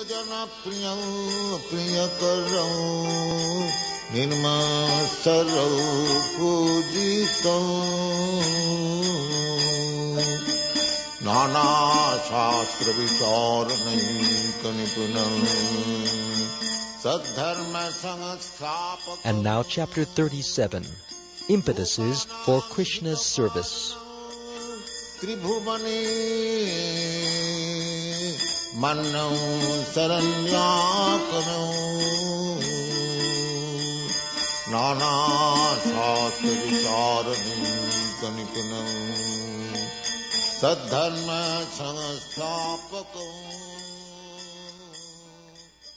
जनप्रियं प्रियकरं निर्मत्सरं पूजितं नानाशास्त्रविचारणैकनिपुणं सद्धर्म संस्थापकं. And now chapter 37, Impetuses for Krishna's Service. त्रिभुवने मन्नं शरण्याकरं नानाशास्त्रविचारणैकनिपुणं सद्धर्म संस्थापकं.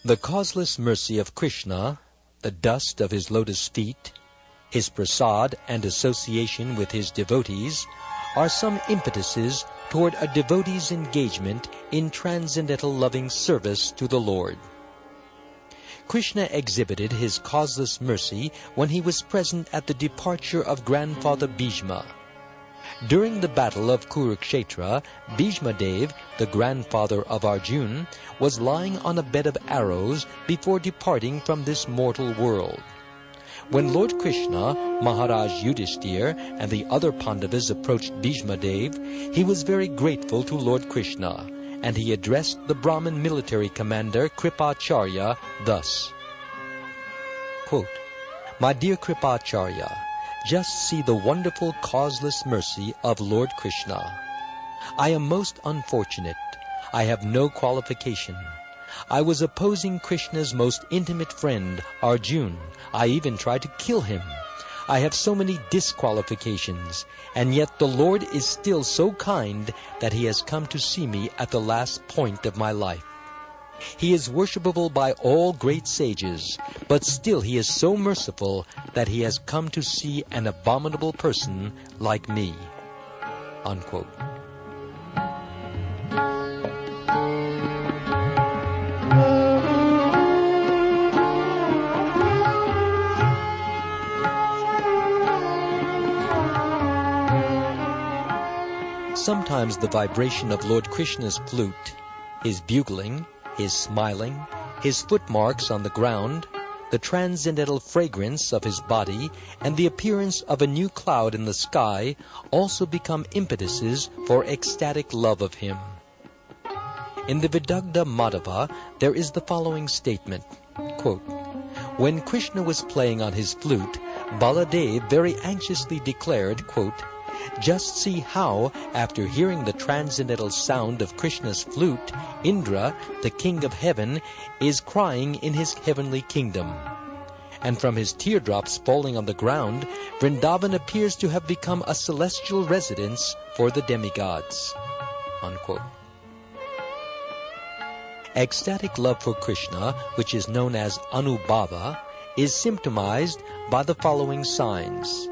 The causeless mercy of Krishna, the dust of his lotus feet, his prasad and association with his devotees are some impetuses toward a devotee's engagement in transcendental loving service to the Lord. Krishna exhibited his causeless mercy when he was present at the departure of grandfather Bhishma. During the battle of Kurukshetra, Bhishma Dev, the grandfather of Arjuna, was lying on a bed of arrows before departing from this mortal world. When Lord Krishna, Maharaj Yudhishthir, and the other Pandavas approached Bhishma Dev, he was very grateful to Lord Krishna, and he addressed the Brahmin military commander Kripacharya thus, quote, "My dear Kripacharya, just see the wonderful causeless mercy of Lord Krishna. I am most unfortunate. I have no qualification. I was opposing Krishna's most intimate friend, Arjuna. I even tried to kill him. I have so many disqualifications, and yet the Lord is still so kind that he has come to see me at the last point of my life. He is worshipable by all great sages, but still he is so merciful that he has come to see an abominable person like me." Unquote. Sometimes the vibration of Lord Krishna's flute, his bugling, his smiling, his footmarks on the ground, the transcendental fragrance of his body, and the appearance of a new cloud in the sky also become impetuses for ecstatic love of him. In the Vidagdha Madhava, there is the following statement, quote, "When Krishna was playing on his flute, Baladev very anxiously declared, quote, 'Just see how, after hearing the transcendental sound of Krishna's flute, Indra, the king of heaven, is crying in his heavenly kingdom. And from his teardrops falling on the ground, Vrindavan appears to have become a celestial residence for the demigods.'" Unquote. Ecstatic love for Krishna, which is known as Anubhava, is symptomized by the following signs.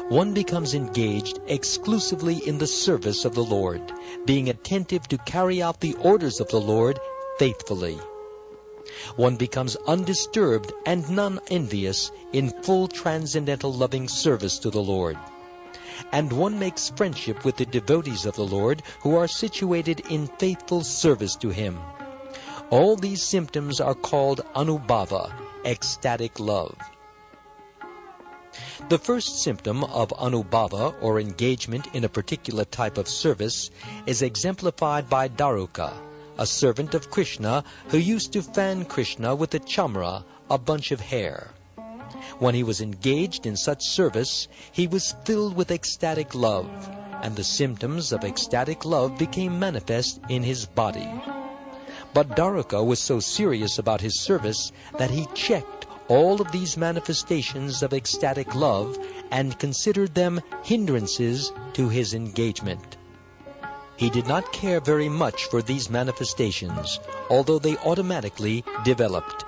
One becomes engaged exclusively in the service of the Lord, being attentive to carry out the orders of the Lord faithfully. One becomes undisturbed and non-envious in full transcendental loving service to the Lord. And one makes friendship with the devotees of the Lord who are situated in faithful service to him. All these symptoms are called Anubhava, ecstatic love. The first symptom of Anubhava, or engagement in a particular type of service, is exemplified by Daruka, a servant of Krishna who used to fan Krishna with a chamra, a bunch of hair. When he was engaged in such service, he was filled with ecstatic love, and the symptoms of ecstatic love became manifest in his body. But Daruka was so serious about his service that he checked all of these manifestations of ecstatic love and considered them hindrances to his engagement. He did not care very much for these manifestations, although they automatically developed.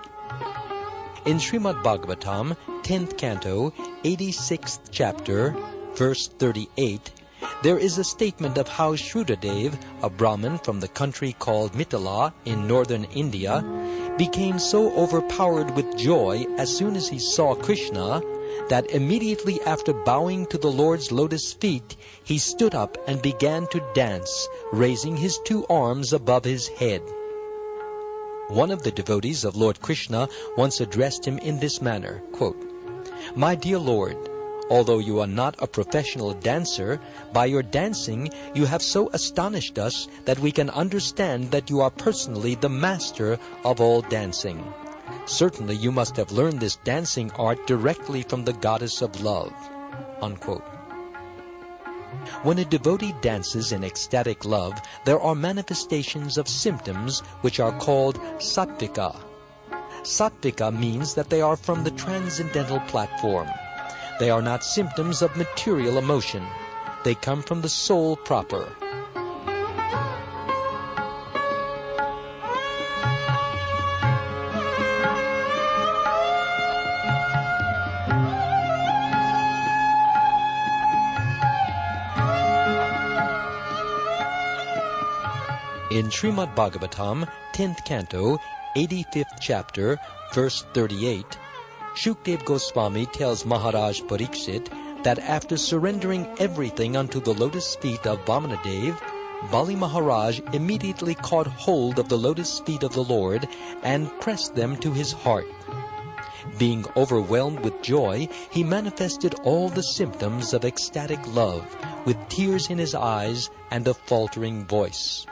In Srimad Bhagavatam, 10th canto, 86th chapter, verse 38, there is a statement of how Shrudadev, a Brahmin from the country called Mithila in northern India, became so overpowered with joy as soon as he saw Krishna that immediately after bowing to the Lord's lotus feet, he stood up and began to dance, raising his two arms above his head. One of the devotees of Lord Krishna once addressed him in this manner, quote, "My dear Lord, although you are not a professional dancer, by your dancing you have so astonished us that we can understand that you are personally the master of all dancing. Certainly you must have learned this dancing art directly from the goddess of love." Unquote. When a devotee dances in ecstatic love, there are manifestations of symptoms which are called sattvika. Sattvika means that they are from the transcendental platform. They are not symptoms of material emotion. They come from the soul proper. In Srimad Bhagavatam, 10th canto, 85th chapter, verse 38, Shukdev Goswami tells Maharaj Pariksit that after surrendering everything unto the lotus feet of Vamanadev, Bali Maharaj immediately caught hold of the lotus feet of the Lord and pressed them to his heart. Being overwhelmed with joy, he manifested all the symptoms of ecstatic love, with tears in his eyes and a faltering voice.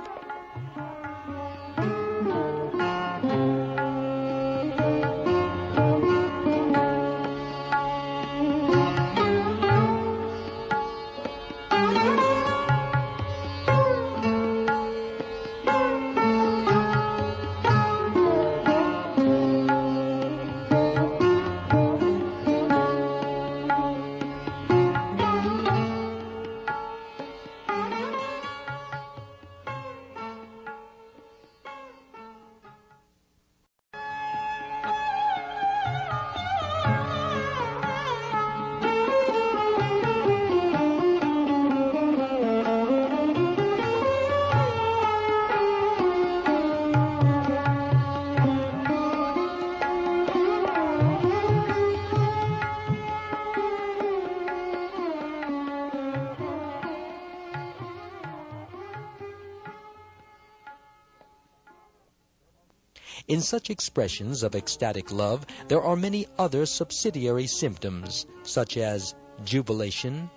In such expressions of ecstatic love, there are many other subsidiary symptoms, such as jubilation,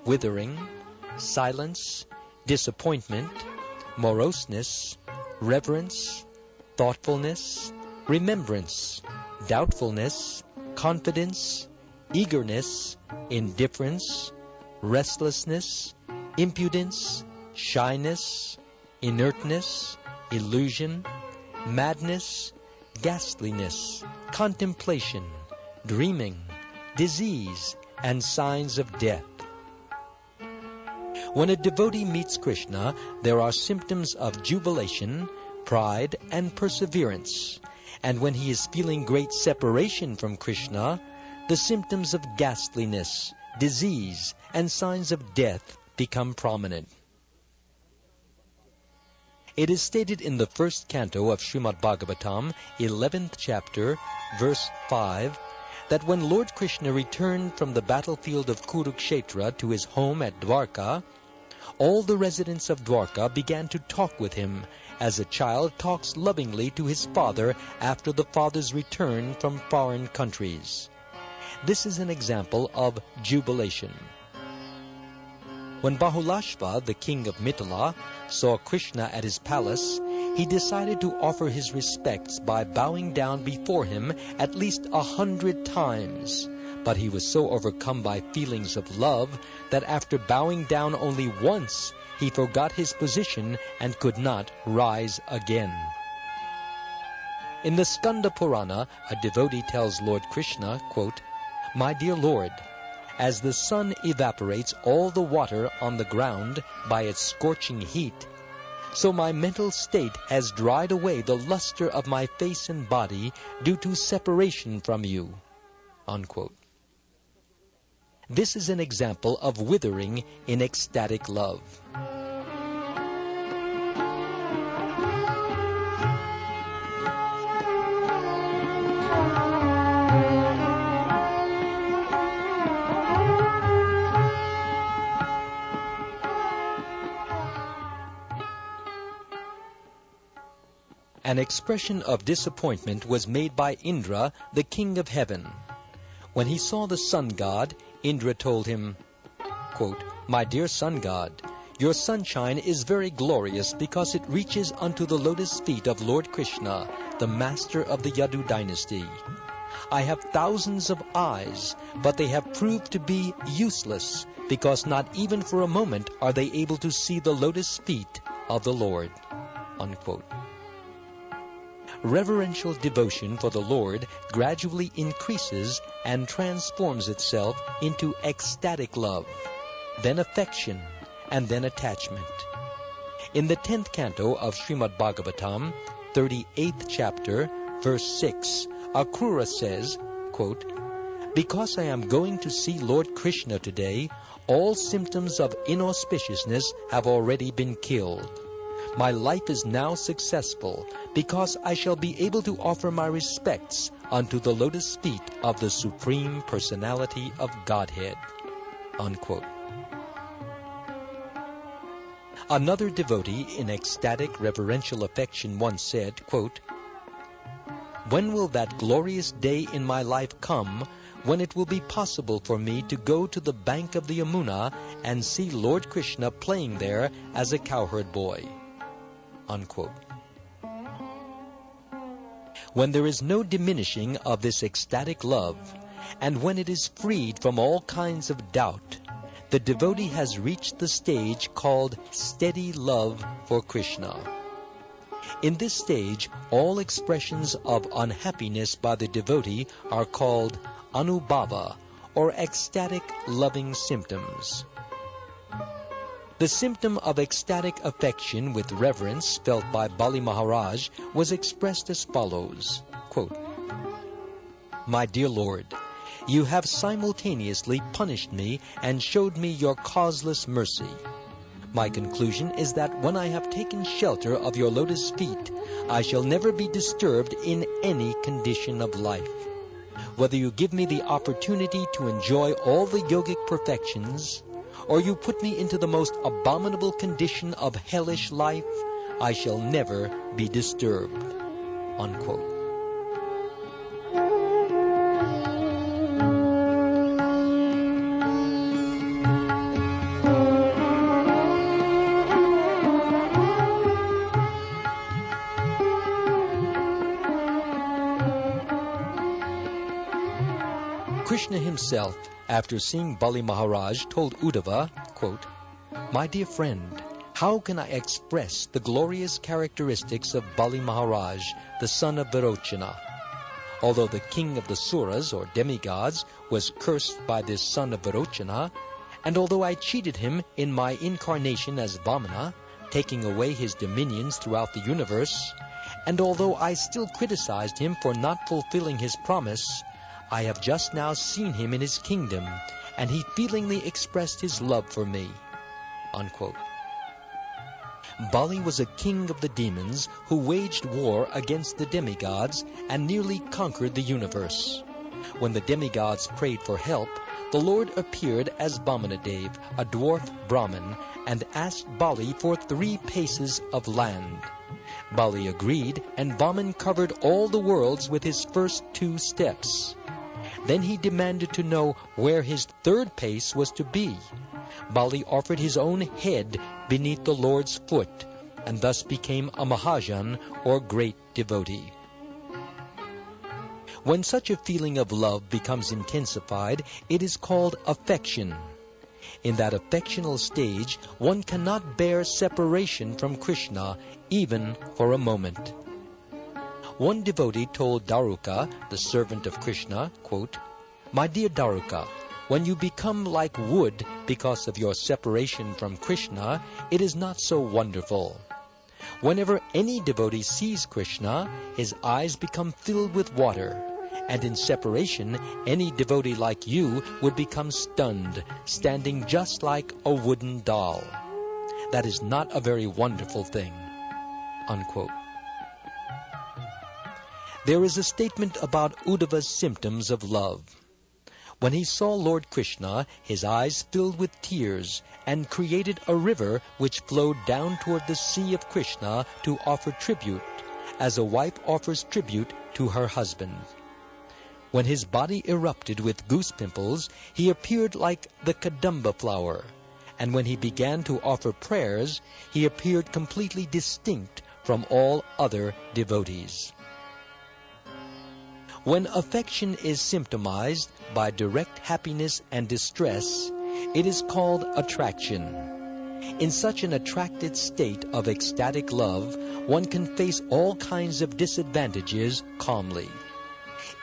withering, silence, disappointment, moroseness, reverence, thoughtfulness, remembrance, doubtfulness, confidence, eagerness, indifference, restlessness, impudence, shyness, inertness, illusion, madness, ghastliness, contemplation, dreaming, disease, and signs of death. When a devotee meets Krishna, there are symptoms of jubilation, pride, and perseverance. And when he is feeling great separation from Krishna, the symptoms of ghastliness, disease, and signs of death become prominent. It is stated in the first canto of Srimad Bhagavatam, 11th chapter, verse 5, that when Lord Krishna returned from the battlefield of Kurukshetra to his home at Dwarka, all the residents of Dwarka began to talk with him, as a child talks lovingly to his father after the father's return from foreign countries. This is an example of jubilation. When Bahulashva, the king of Mithila, saw Krishna at his palace, he decided to offer his respects by bowing down before him at least 100 times. But he was so overcome by feelings of love that after bowing down only once, he forgot his position and could not rise again. In the Skanda Purana, a devotee tells Lord Krishna, quote, "My dear Lord, as the sun evaporates all the water on the ground by its scorching heat, so my mental state has dried away the luster of my face and body due to separation from you." Unquote. This is an example of withering in ecstatic love. An expression of disappointment was made by Indra, the king of heaven. When he saw the sun god, Indra told him, quote, "My dear sun god, your sunshine is very glorious because it reaches unto the lotus feet of Lord Krishna, the master of the Yadu dynasty. I have thousands of eyes, but they have proved to be useless, because not even for a moment are they able to see the lotus feet of the Lord." Unquote. Reverential devotion for the Lord gradually increases and transforms itself into ecstatic love, then affection, and then attachment. In the 10th canto of Srimad Bhagavatam, 38th chapter, verse 6, Akrura says, quote, "Because I am going to see Lord Krishna today, all symptoms of inauspiciousness have already been killed. My life is now successful, because I shall be able to offer my respects unto the lotus feet of the Supreme Personality of Godhead." Unquote. Another devotee in ecstatic reverential affection once said, quote, "When will that glorious day in my life come when it will be possible for me to go to the bank of the Yamuna and see Lord Krishna playing there as a cowherd boy?" Unquote. When there is no diminishing of this ecstatic love, and when it is freed from all kinds of doubt, the devotee has reached the stage called steady love for Krishna. In this stage, all expressions of unhappiness by the devotee are called anubhava, or ecstatic loving symptoms. The symptom of ecstatic affection with reverence felt by Bali Maharaj was expressed as follows, quote, "My dear Lord, you have simultaneously punished me and showed me your causeless mercy. My conclusion is that when I have taken shelter of your lotus feet, I shall never be disturbed in any condition of life. Whether you give me the opportunity to enjoy all the yogic perfections, or you put me into the most abominable condition of hellish life, I shall never be disturbed." Unquote. Krishna himself, after seeing Bali Maharaj, told Uddhava, quote, "My dear friend, how can I express the glorious characteristics of Bali Maharaj, the son of Virochana? Although the king of the Suras, or demigods, was cursed by this son of Virochana, and although I cheated him in my incarnation as Vamana, taking away his dominions throughout the universe, and although I still criticized him for not fulfilling his promise, I have just now seen him in his kingdom, and he feelingly expressed his love for me." Unquote. Bali was a king of the demons who waged war against the demigods and nearly conquered the universe. When the demigods prayed for help, the Lord appeared as Vamanadev, a dwarf Brahmin, and asked Bali for 3 paces of land. Bali agreed, and Vaman covered all the worlds with his first 2 steps. Then he demanded to know where his 3rd pace was to be. Bali offered his own head beneath the Lord's foot, and thus became a Mahajan, or great devotee. When such a feeling of love becomes intensified, it is called affection. In that affectional stage, one cannot bear separation from Krishna, even for a moment. One devotee told Daruka, the servant of Krishna, quote, "My dear Daruka, when you become like wood because of your separation from Krishna, it is not so wonderful. Whenever any devotee sees Krishna, his eyes become filled with water, and in separation, any devotee like you would become stunned, standing just like a wooden doll. That is not a very wonderful thing." Unquote. There is a statement about Uddhava's symptoms of love. When he saw Lord Krishna, his eyes filled with tears, and created a river which flowed down toward the sea of Krishna to offer tribute, as a wife offers tribute to her husband. When his body erupted with goose pimples, he appeared like the kadamba flower, and when he began to offer prayers, he appeared completely distinct from all other devotees. When affection is symptomized by direct happiness and distress, it is called attraction. In such an attracted state of ecstatic love, one can face all kinds of disadvantages calmly.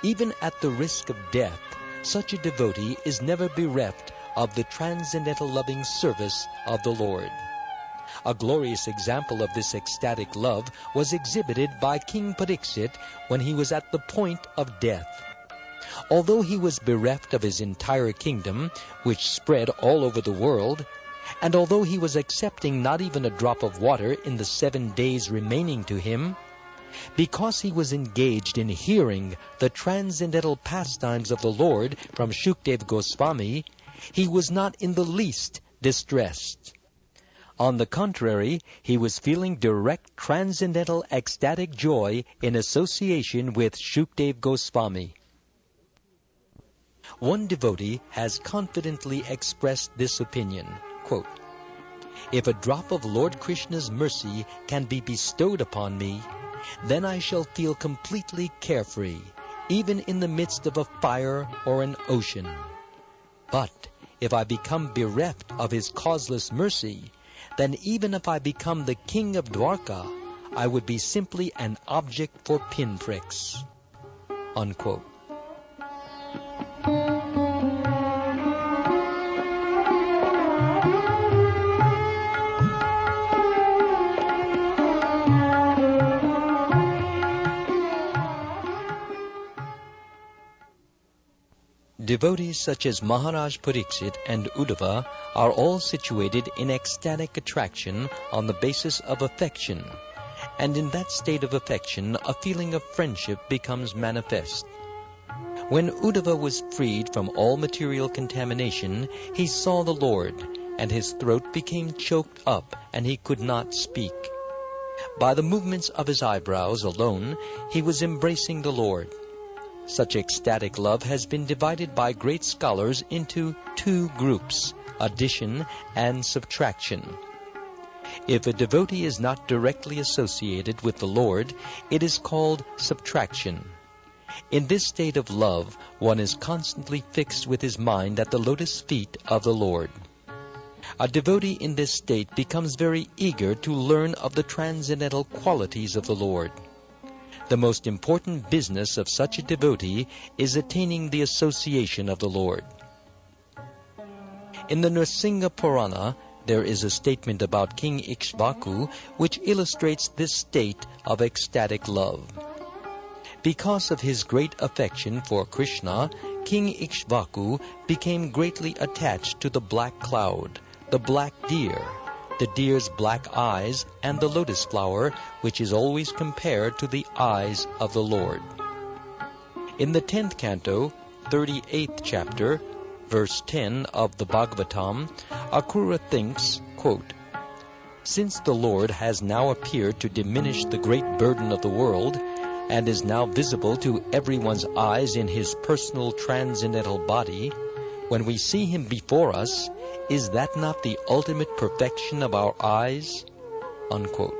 Even at the risk of death, such a devotee is never bereft of the transcendental loving service of the Lord. A glorious example of this ecstatic love was exhibited by King Pariksit when he was at the point of death. Although he was bereft of his entire kingdom, which spread all over the world, and although he was accepting not even a drop of water in the 7 days remaining to him, because he was engaged in hearing the transcendental pastimes of the Lord from Shukdev Goswami, he was not in the least distressed. On the contrary, he was feeling direct transcendental ecstatic joy in association with Shukdev Goswami. One devotee has confidently expressed this opinion, quote, "If a drop of Lord Krishna's mercy can be bestowed upon me, then I shall feel completely carefree, even in the midst of a fire or an ocean. But if I become bereft of his causeless mercy, then even if I become the king of Dwarka, I would be simply an object for pinpricks." Unquote. Devotees such as Maharaj Pariksit and Uddhava are all situated in ecstatic attraction on the basis of affection, and in that state of affection a feeling of friendship becomes manifest. When Uddhava was freed from all material contamination, he saw the Lord, and his throat became choked up, and he could not speak. By the movements of his eyebrows alone, he was embracing the Lord. Such ecstatic love has been divided by great scholars into 2 groups, addition and subtraction. If a devotee is not directly associated with the Lord, it is called subtraction. In this state of love, one is constantly fixed with his mind at the lotus feet of the Lord. A devotee in this state becomes very eager to learn of the transcendental qualities of the Lord. The most important business of such a devotee is attaining the association of the Lord. In the Nrsimha Purana, there is a statement about King Ikshvaku which illustrates this state of ecstatic love. Because of his great affection for Krishna, King Ikshvaku became greatly attached to the black cloud, the black deer, the deer's black eyes, and the lotus flower, which is always compared to the eyes of the Lord. In the 10th canto, 38th chapter, verse 10 of the Bhagavatam, Akrura thinks, quote, "Since the Lord has now appeared to diminish the great burden of the world, and is now visible to everyone's eyes in his personal transcendental body, when we see him before us, is that not the ultimate perfection of our eyes?" Unquote.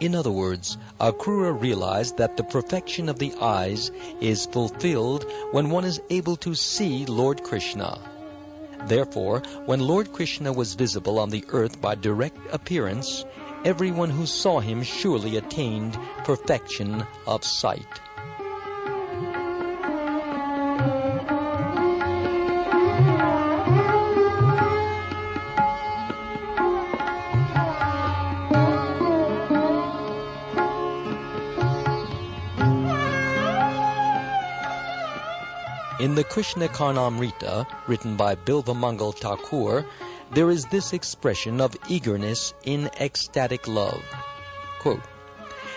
In other words, Akrura realized that the perfection of the eyes is fulfilled when one is able to see Lord Krishna. Therefore, when Lord Krishna was visible on the earth by direct appearance, everyone who saw him surely attained perfection of sight. In the Krishna Karnamrita, written by Bilvamangal Thakur, there is this expression of eagerness in ecstatic love. Quote,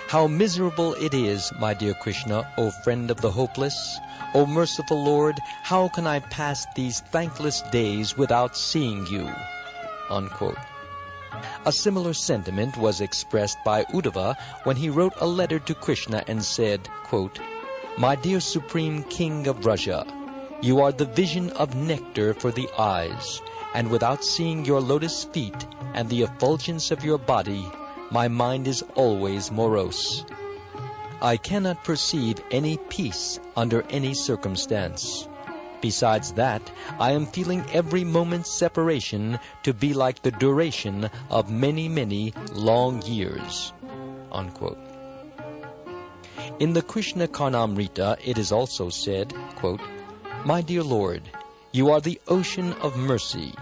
"How miserable it is, my dear Krishna, O friend of the hopeless! O merciful Lord, how can I pass these thankless days without seeing you?" Unquote. A similar sentiment was expressed by Uddhava when he wrote a letter to Krishna and said, quote, "My dear Supreme King of Vraja, you are the vision of nectar for the eyes, and without seeing your lotus feet and the effulgence of your body, my mind is always morose. I cannot perceive any peace under any circumstance. Besides that, I am feeling every moment's separation to be like the duration of many, many long years." Unquote. In the Krishna Karnamrita, it is also said, quote, "My dear Lord, you are the ocean of mercy.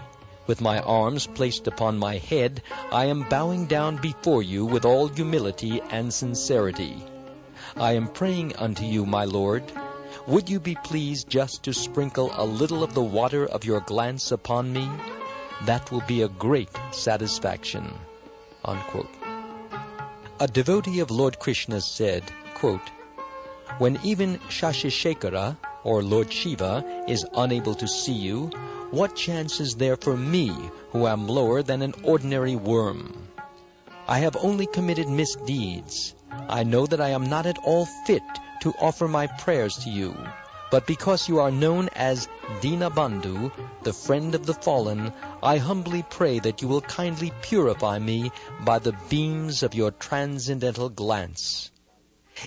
With my arms placed upon my head, I am bowing down before you with all humility and sincerity. I am praying unto you, my Lord. Would you be pleased just to sprinkle a little of the water of your glance upon me? That will be a great satisfaction." Unquote. A devotee of Lord Krishna said, quote, "When even Shashishekara, or Lord Shiva, is unable to see you, what chance is there for me, who am lower than an ordinary worm? I have only committed misdeeds. I know that I am not at all fit to offer my prayers to you, but because you are known as Dinabandhu, the friend of the fallen, I humbly pray that you will kindly purify me by the beams of your transcendental glance.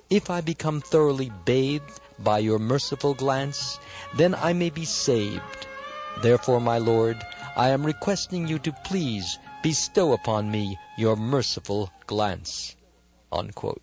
If I become thoroughly bathed by your merciful glance, then I may be saved. Therefore, my Lord, I am requesting you to please bestow upon me your merciful glance." Unquote.